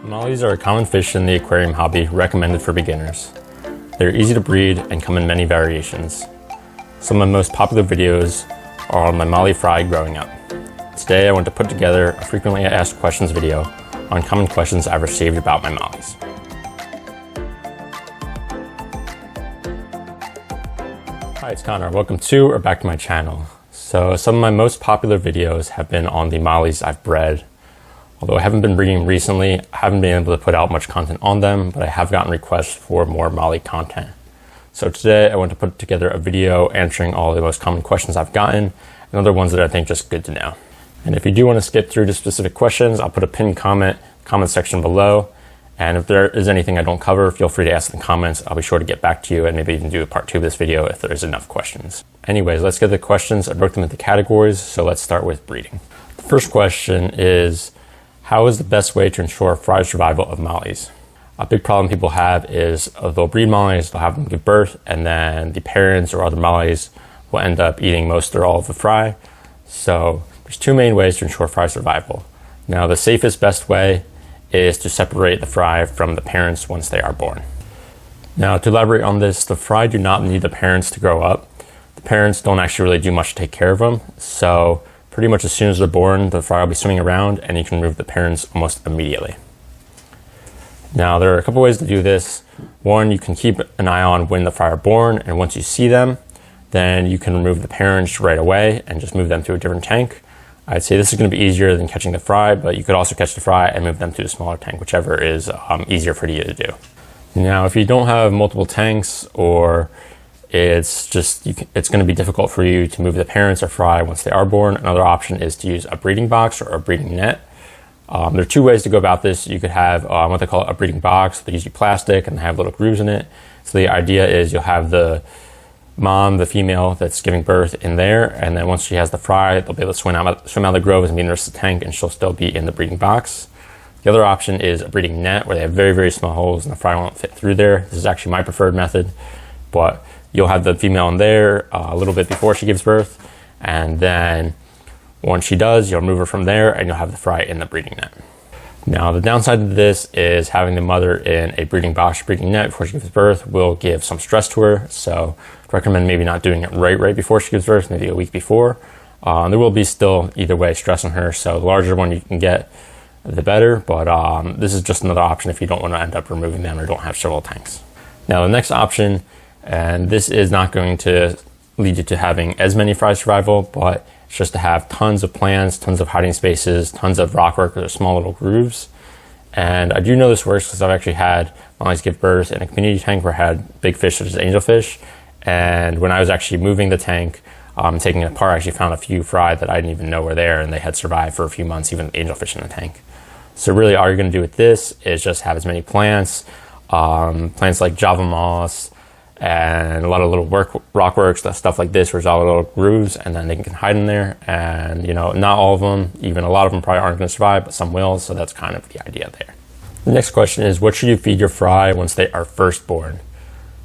Mollies are a common fish in the aquarium hobby, recommended for beginners. They're easy to breed and come in many variations. Some of my most popular videos are on my mollie fry growing up. Today I want to put together a frequently asked questions video on common questions I've received about my mollies. Hi, it's Connor. Welcome to or back to my channel. So some of my most popular videos have been on the mollies I've bred. Although I haven't been breeding recently, I haven't been able to put out much content on them, but I have gotten requests for more mollie content. So today I want to put together a video answering all the most common questions I've gotten and other ones that I think just good to know. And if you do want to skip through to specific questions, I'll put a pinned comment section below. And if there is anything I don't cover, feel free to ask in the comments. I'll be sure to get back to you and maybe even do a part 2 of this video if there's enough questions. Anyways, let's get to the questions. I broke them into categories, so let's start with breeding. The first question is, how is the best way to ensure fry survival of mollies? A big problem people have is they'll breed mollies, they'll have them give birth, and then the parents or other mollies will end up eating most or all of the fry. So there's two main ways to ensure fry survival. Now, the safest, best way is to separate the fry from the parents once they are born. Now, to elaborate on this, the fry do not need the parents to grow up. The parents don't actually really do much to take care of them. So pretty much as soon as they're born, the fry will be swimming around and you can remove the parents almost immediately. Now, there are a couple ways to do this. One, you can keep an eye on when the fry are born, and once you see them, then you can remove the parents right away and just move them to a different tank. I'd say this is going to be easier than catching the fry, but you could also catch the fry and move them to a smaller tank, whichever is easier for you to do. Now, if you don't have multiple tanks, or it's going to be difficult for you to move the parents or fry once they are born, another option is to use a breeding box or a breeding net. There are two ways to go about this. You could have what they call a breeding box. They use plastic and they have little grooves in it. So the idea is you'll have the mom, the female that's giving birth, in there, and then once she has the fry, they'll be able to swim out of the grove and be in the rest of the tank, and she'll still be in the breeding box. The other option is a breeding net, where they have very, very small holes and the fry won't fit through there. This is actually my preferred method, but you'll have the female in there a little bit before she gives birth, and then once she does, you'll remove her from there and you'll have the fry in the breeding net. Now, the downside to this is having the mother in a breeding box, breeding net before she gives birth will give some stress to her. So I'd recommend maybe not doing it right before she gives birth, maybe a week before. There will be still, either way, stress on her. So the larger one you can get, the better. But this is just another option if you don't want to end up removing them or don't have several tanks. Now, the next option, and this is not going to lead you to having as many fry survival, but it's just to have tons of plants, tons of hiding spaces, tons of rockwork or small little grooves. And I do know this works because I've actually had mollies give birth in a community tank where I had big fish such as angelfish. And when I was actually moving the tank, taking it apart, I actually found a few fry that I didn't even know were there, and they had survived for a few months, even the angelfish in the tank. So really all you're going to do with this is just have as many plants, plants like Java moss, and a lot of little rockworks, stuff like this, where there's all little grooves, and then they can hide in there. And not all of them, even a lot of them probably aren't going to survive, but some will. So that's kind of the idea there. The next question is, what should you feed your fry once they are first born?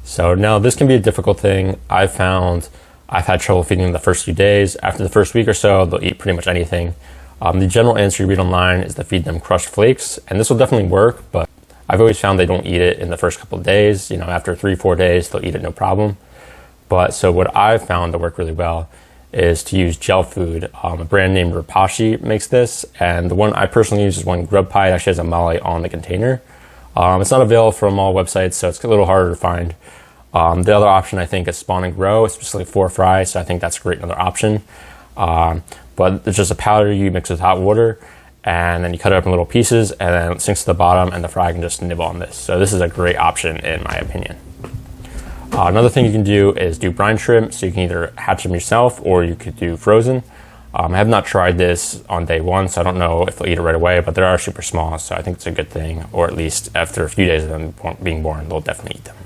So now this can be a difficult thing. I've had trouble feeding them the first few days. After the first week or so, they'll eat pretty much anything. The general answer you read online is to feed them crushed flakes, and this will definitely work, but I've always found they don't eat it in the first couple of days. After 3-4 days, they'll eat it no problem. But so what I've found to work really well is to use gel food. A brand named Rapashi makes this, and the one I personally use is one Grub Pie. It actually has a molly on the container. It's not available from all websites, so it's a little harder to find. The other option I think is Spawn and Grow, especially for fry, so I think that's a great another option. But it's just a powder you mix with hot water, and then you cut it up in little pieces, and then it sinks to the bottom, and the fry can just nibble on this. So this is a great option in my opinion. Another thing you can do is do brine shrimp, so you can either hatch them yourself or you could do frozen. I have not tried this on day one, so I don't know if they'll eat it right away, but they are super small, so I think it's a good thing, or at least after a few days of them being born, they'll definitely eat them.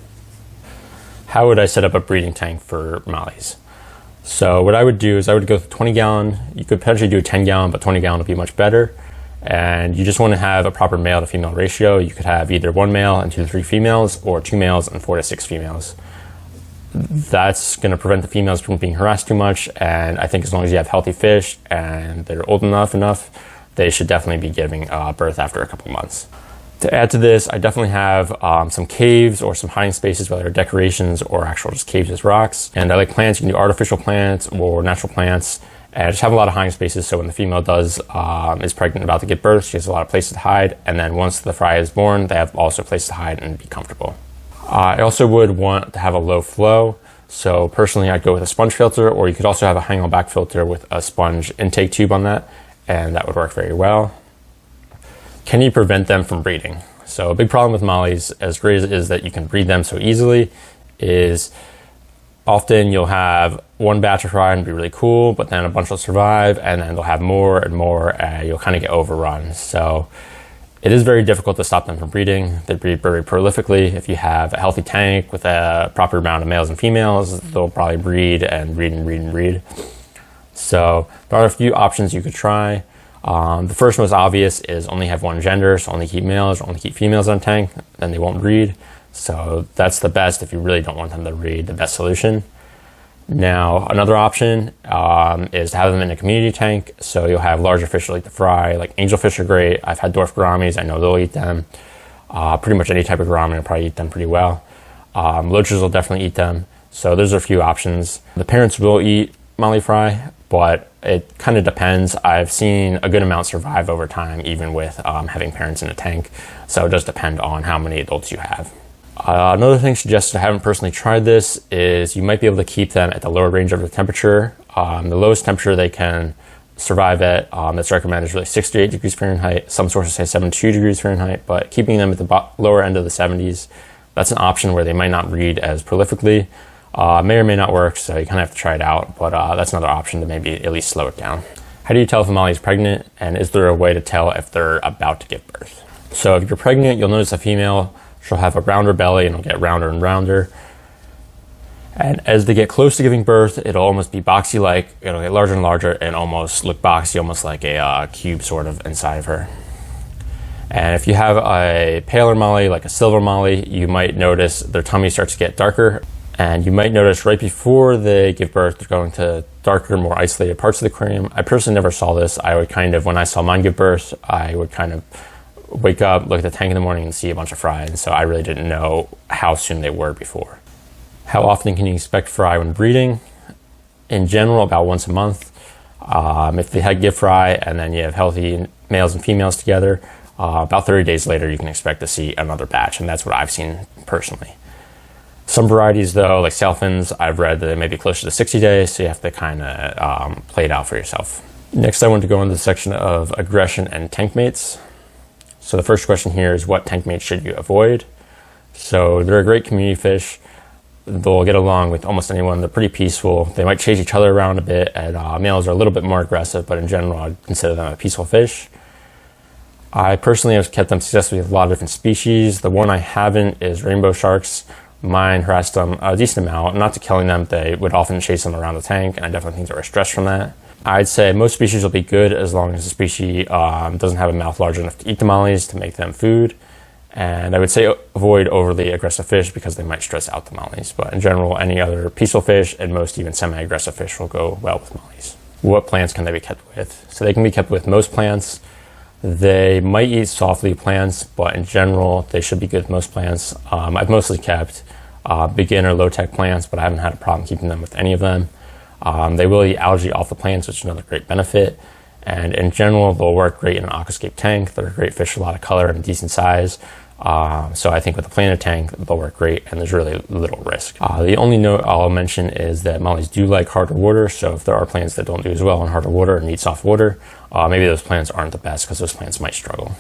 How would I set up a breeding tank for mollies? So what I would do is I would go with 20 gallon. You could potentially do a 10 gallon, but 20 gallon would be much better. And you just want to have a proper male to female ratio. You could have either 1 male and 2 to 3 females, or 2 males and 4 to 6 females. That's going to prevent the females from being harassed too much, and I think as long as you have healthy fish and they're old enough, they should definitely be giving birth after a couple months. To add to this, I definitely have some caves or some hiding spaces, whether they're decorations or actual just caves as rocks. And I like plants. You can do artificial plants or natural plants. And I just have a lot of hiding spaces, so when the female is pregnant, about to give birth, she has a lot of places to hide. And then once the fry is born, they have also places to hide and be comfortable. I also would want to have a low flow. So personally, I'd go with a sponge filter, or you could also have a hang on back filter with a sponge intake tube on that, and that would work very well. Can you prevent them from breeding? So a big problem with mollies, as great as it is that you can breed them so easily, is often you'll have one batch of fry and be really cool, but then a bunch will survive, and then they'll have more and more, and you'll kind of get overrun. So it is very difficult to stop them from breeding. They breed very prolifically. If you have a healthy tank with a proper amount of males and females, they'll probably breed and breed and breed and breed. So there are a few options you could try. The first most obvious is only have one gender, so only keep males or only keep females on a tank, then they won't breed. So that's the best if you really don't want them to breed, the best solution. Now, another option is to have them in a community tank. So you'll have larger fish that like to fry, like angelfish are great. I've had dwarf gouramis, I know they'll eat them. Pretty much any type of gourami will probably eat them pretty well. Loaches will definitely eat them. So there's a few options. The parents will eat molly fry, but it kind of depends. I've seen a good amount survive over time, even with having parents in a tank. So it does depend on how many adults you have. Another thing suggested, I haven't personally tried this, is you might be able to keep them at the lower range of the temperature. The lowest temperature they can survive at that's recommended is really 68 degrees Fahrenheit. Some sources say 72 degrees Fahrenheit, but keeping them at the lower end of the 70s, that's an option where they might not breed as prolifically. May or may not work, so you kind of have to try it out, but that's another option to maybe at least slow it down. How do you tell if a molly is pregnant, and is there a way to tell if they're about to give birth? So if you're pregnant, you'll notice a female, she'll have a rounder belly and it'll get rounder and rounder. And as they get close to giving birth, it'll almost be boxy-like. It'll get larger and larger and almost look boxy, almost like a cube sort of inside of her. And if you have a paler molly, like a silver molly, you might notice their tummy starts to get darker. And you might notice right before they give birth, they're going to darker, more isolated parts of the aquarium. I personally never saw this. I would kind of, when I saw mine give birth, I would kind of wake up, look at the tank in the morning and see a bunch of fry. And so I really didn't know how soon they were before. How often can you expect fry when breeding? In general, about once a month. If they give fry and then you have healthy males and females together, about 30 days later, you can expect to see another batch. And that's what I've seen personally. Some varieties though, like sailfins, I've read that they may be closer to 60 days. So you have to kind of play it out for yourself. Next, I want to go into the section of aggression and tank mates. So the first question here is, what tank mates should you avoid? So they're a great community fish. They'll get along with almost anyone. They're pretty peaceful. They might chase each other around a bit, and males are a little bit more aggressive, but in general, I'd consider them a peaceful fish. I personally have kept them successfully with a lot of different species. The one I haven't is rainbow sharks. Mine harassed them a decent amount. Not to killing them, they would often chase them around the tank, and I definitely think they were stressed from that. I'd say most species will be good as long as the species doesn't have a mouth large enough to eat the mollies to make them food. And I would say avoid overly aggressive fish because they might stress out the mollies. But in general, any other peaceful fish and most even semi-aggressive fish will go well with mollies. What plants can they be kept with? So they can be kept with most plants. They might eat soft leaf plants, but in general, they should be good with most plants. I've mostly kept beginner low-tech plants, but I haven't had a problem keeping them with any of them. They will eat algae off the plants, which is another great benefit. And in general, they'll work great in an aquascape tank. They're a great fish, a lot of color and a decent size. So I think with a planted tank, they'll work great and there's really little risk. The only note I'll mention is that mollies do like harder water. So if there are plants that don't do as well in harder water and need soft water, maybe those plants aren't the best because those plants might struggle.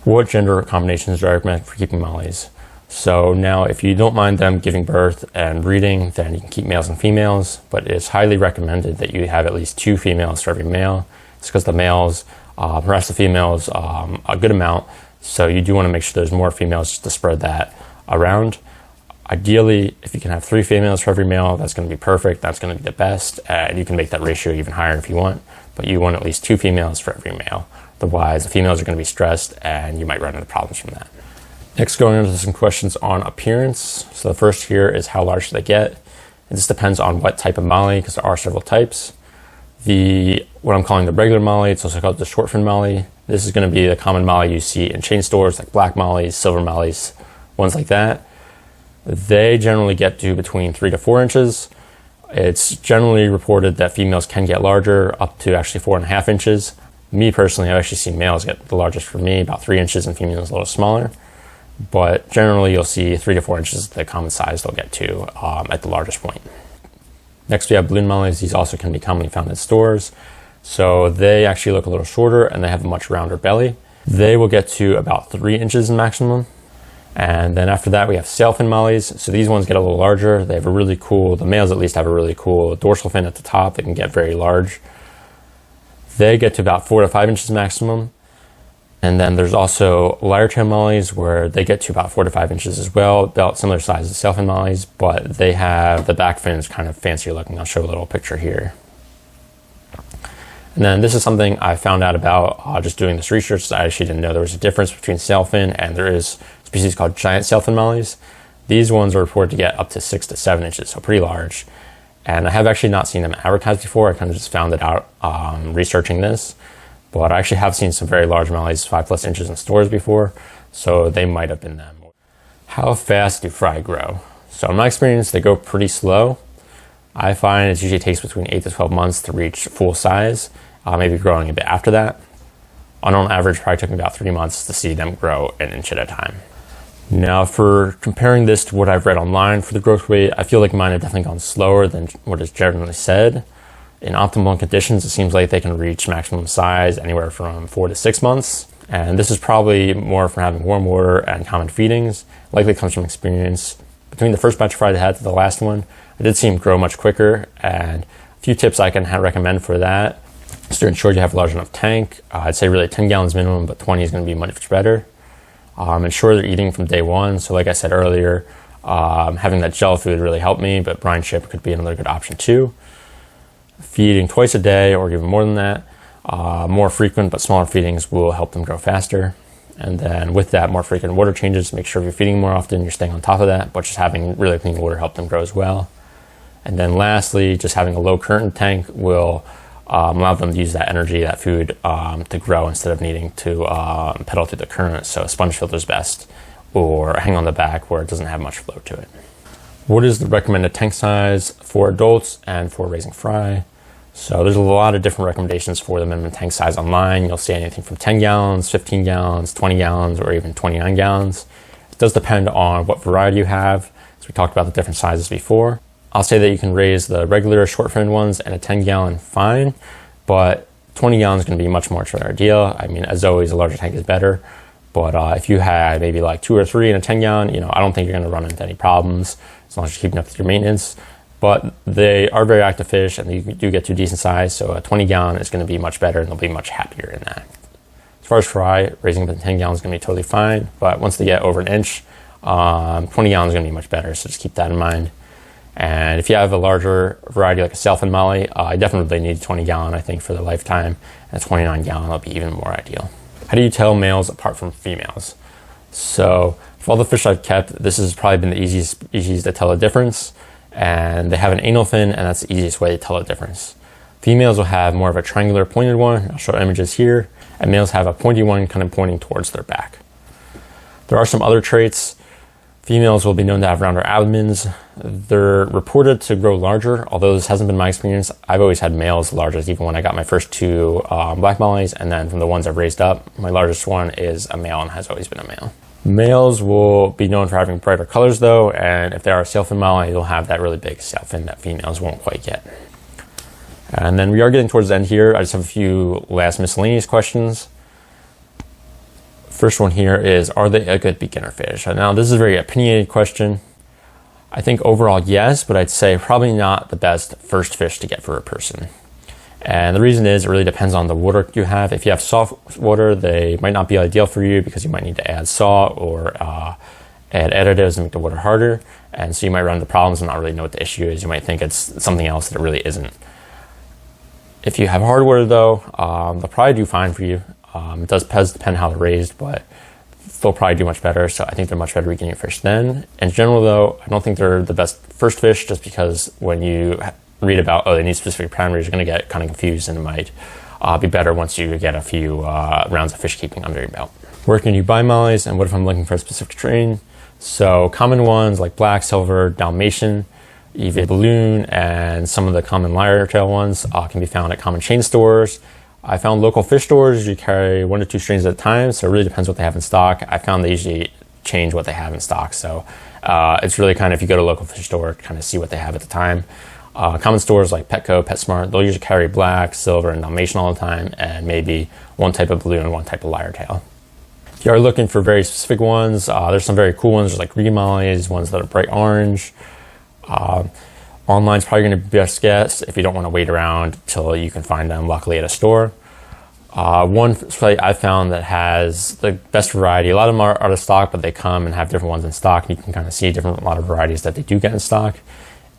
What gender combinations do I recommend for keeping mollies? So now if you don't mind them giving birth and breeding, then you can keep males and females, but it's highly recommended that you have at least 2 females for every male. It's because the males harass the females a good amount. So you do want to make sure there's more females just to spread that around. Ideally, if you can have 3 females for every male, that's going to be perfect. That's going to be the best. And you can make that ratio even higher if you want, but you want at least 2 females for every male. Otherwise, the females are going to be stressed and you might run into problems from that. Next, going into some questions on appearance. So the first here is how large should they get? And this depends on what type of molly, because there are several types. The what I'm calling the regular molly. It's also called the short fin molly. This is going to be the common molly you see in chain stores like black mollies, silver mollies, ones like that. They generally get to between 3 to 4 inches. It's generally reported that females can get larger, up to actually 4.5 inches. Me personally, I've actually seen males get the largest for me, about 3 inches, and females a little smaller. But generally, you'll see 3 to 4 inches is the common size they'll get to at the largest point. Next, we have balloon mollies. These also can be commonly found in stores. So they actually look a little shorter and they have a much rounder belly. They will get to about 3 inches in maximum. And then after that, we have sailfin mollies. So these ones get a little larger. They have a really cool, the males at least have a really cool dorsal fin at the top. They can get very large. They get to about 4 to 5 inches maximum. And then there's also lyre tail mollies where they get to about 4 to 5 inches as well, about similar size as sailfin mollies, but they have the back fins kind of fancier looking. I'll show a little picture here. And then this is something I found out about just doing this research. I actually didn't know there was a difference between sailfin, and there is a species called giant sailfin mollies. These ones are reported to get up to 6 to 7 inches, so pretty large. And I have actually not seen them advertised before. I kind of just found it out researching this. But I actually have seen some very large mollies, 5+ inches in stores before, so they might have been them. How fast do fry grow? So in my experience, they go pretty slow. I find it usually takes between 8 to 12 months to reach full size, maybe growing a bit after that. On average, probably took me about 3 months to see them grow an inch at a time. Now, for comparing this to what I've read online for the growth rate, I feel like mine have definitely gone slower than what is generally said. In optimal conditions, it seems like they can reach maximum size anywhere from 4 to 6 months. And this is probably more from having warm water and common feedings. Likely comes from experience. Between the first batch of fry I had to the last one, I did see them grow much quicker. And a few tips I can recommend for that is to ensure you have a large enough tank. I'd say really 10 gallons minimum, but 20 is going to be much better. Ensure they're eating from day one. So like I said earlier, having that gel food really helped me, but brine chip could be another good option too. Feeding twice a day or even more than that. More frequent but smaller feedings will help them grow faster. And then with that, more frequent water changes. Make sure if you're feeding more often, you're staying on top of that, but just having really clean water help them grow as well. And then lastly, just having a low current tank will allow them to use that energy, that food, to grow instead of needing to pedal through the current. So a sponge filter is best, or hang on the back where it doesn't have much flow to it. What is the recommended tank size for adults and for raising fry? So there's a lot of different recommendations for the minimum tank size online. You'll see anything from 10 gallons, 15 gallons, 20 gallons, or even 29 gallons. It does depend on what variety you have. So we talked about the different sizes before. I'll say that you can raise the regular short fin ones and a 10 gallon fine, but 20 gallons is going to be much more ideal. I mean, as always, a larger tank is better. But if you had maybe like 2 or 3 in a 10 gallon, I don't think you're going to run into any problems as long as you're keeping up with your maintenance. But they are very active fish and you do get to a decent size. So a 20 gallon is going to be much better and they'll be much happier in that. As far as fry, raising them to 10 gallons is going to be totally fine. But once they get over an inch, 20 gallons is going to be much better. So just keep that in mind. And if you have a larger variety like a sailfin molly, I definitely need 20 gallon, I think, for the lifetime. And a 29 gallon will be even more ideal. How do you tell males apart from females? So for all the fish I've kept, this has probably been the easiest to tell the difference. And they have an anal fin, and that's the easiest way to tell the difference. Females will have more of a triangular pointed one. I'll show images here. And males have a pointy one kind of pointing towards their back. There are some other traits. Females will be known to have rounder abdomens. They're reported to grow larger, although this hasn't been my experience. I've always had males largest, even when I got my first 2 black mollies, and then from the ones I've raised up, my largest one is a male and has always been a male. Males will be known for having brighter colors though, and if they are a sailfin molly, they'll have that really big sailfin that females won't quite get. And then we are getting towards the end here. I just have a few last miscellaneous questions. First one here is, are they a good beginner fish? Now this is a very opinionated question. I think overall yes, but I'd say probably not the best first fish to get for a person. And the reason is it really depends on the water you have. If you have soft water, they might not be ideal for you because you might need to add salt or add additives and make the water harder. And so you might run into problems and not really know what the issue is. You might think it's something else that it really isn't. If you have hard water though, they'll probably do fine for you. It does depend how they're raised, but they'll probably do much better. So I think they're much better beginning fish then. In general though, I don't think they're the best first fish just because when you read about, oh, they need specific parameters, you're going to get kind of confused, and it might be better once you get a few rounds of fish keeping under your belt. Where can you buy mollies, and what if I'm looking for a specific strain? So common ones like black, silver, Dalmatian, even balloon, and some of the common lyre tail ones can be found at common chain stores. I found local fish stores usually carry 1 to 2 strains at a time, so it really depends what they have in stock. I found they usually change what they have in stock, so it's really kind of, if you go to a local fish store, kind of see what they have at the time. Common stores like Petco, PetSmart, they'll usually carry black, silver, and Dalmatian all the time, and maybe one type of balloon and one type of lyre tail. If you are looking for very specific ones, there's some very cool ones. There's like green mollies, ones that are bright orange. Online is probably going to be best guess if you don't want to wait around till you can find them, luckily, at a store. One site I found that has the best variety, a lot of them are out of stock, but they come and have different ones in stock, and you can kind of see a lot of varieties that they do get in stock,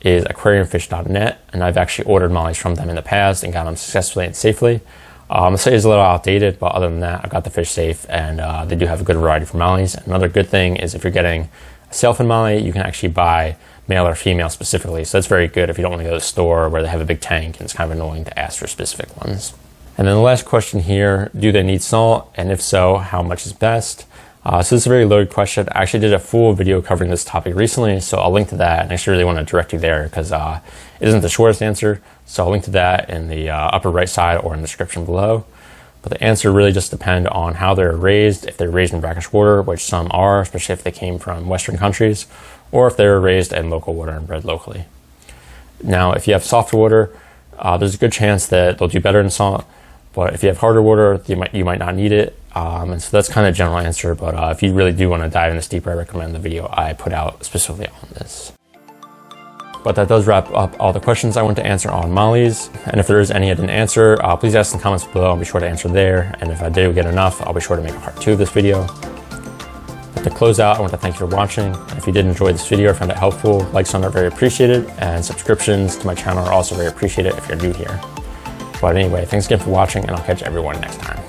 is aquariumfish.net, and I've actually ordered mollies from them in the past and got them successfully and safely. The site is a little outdated, but other than that, I've got the fish safe, and they do have a good variety for mollies. Another good thing is if you're getting a sailfin molly, you can actually buy male or female specifically, so that's very good if you don't want to go to the store where they have a big tank and it's kind of annoying to ask for specific ones. And then the last question here, do they need salt? And if so, how much is best? So this is a very loaded question. I actually did a full video covering this topic recently, so I'll link to that, and I actually really want to direct you there because it isn't the shortest answer, so I'll link to that in the upper right side or in the description below. But the answer really just depends on how they're raised, if they're raised in brackish water, which some are, especially if they came from Western countries, or if they're raised in local water and bred locally. Now, if you have softer water, there's a good chance that they'll do better in salt, but if you have harder water, you might not need it. And so that's kind of a general answer, but if you really do want to dive in this deeper, I recommend the video I put out specifically on this. But that does wrap up all the questions I want to answer on mollies. And if there is any I didn't answer, please ask in the comments below. I'll be sure to answer there. And if I did get enough, I'll be sure to make a part 2 of this video. But to close out, I want to thank you for watching. And if you did enjoy this video or found it helpful, likes on it are very appreciated, and subscriptions to my channel are also very appreciated if you're new here. But anyway, thanks again for watching, and I'll catch everyone next time.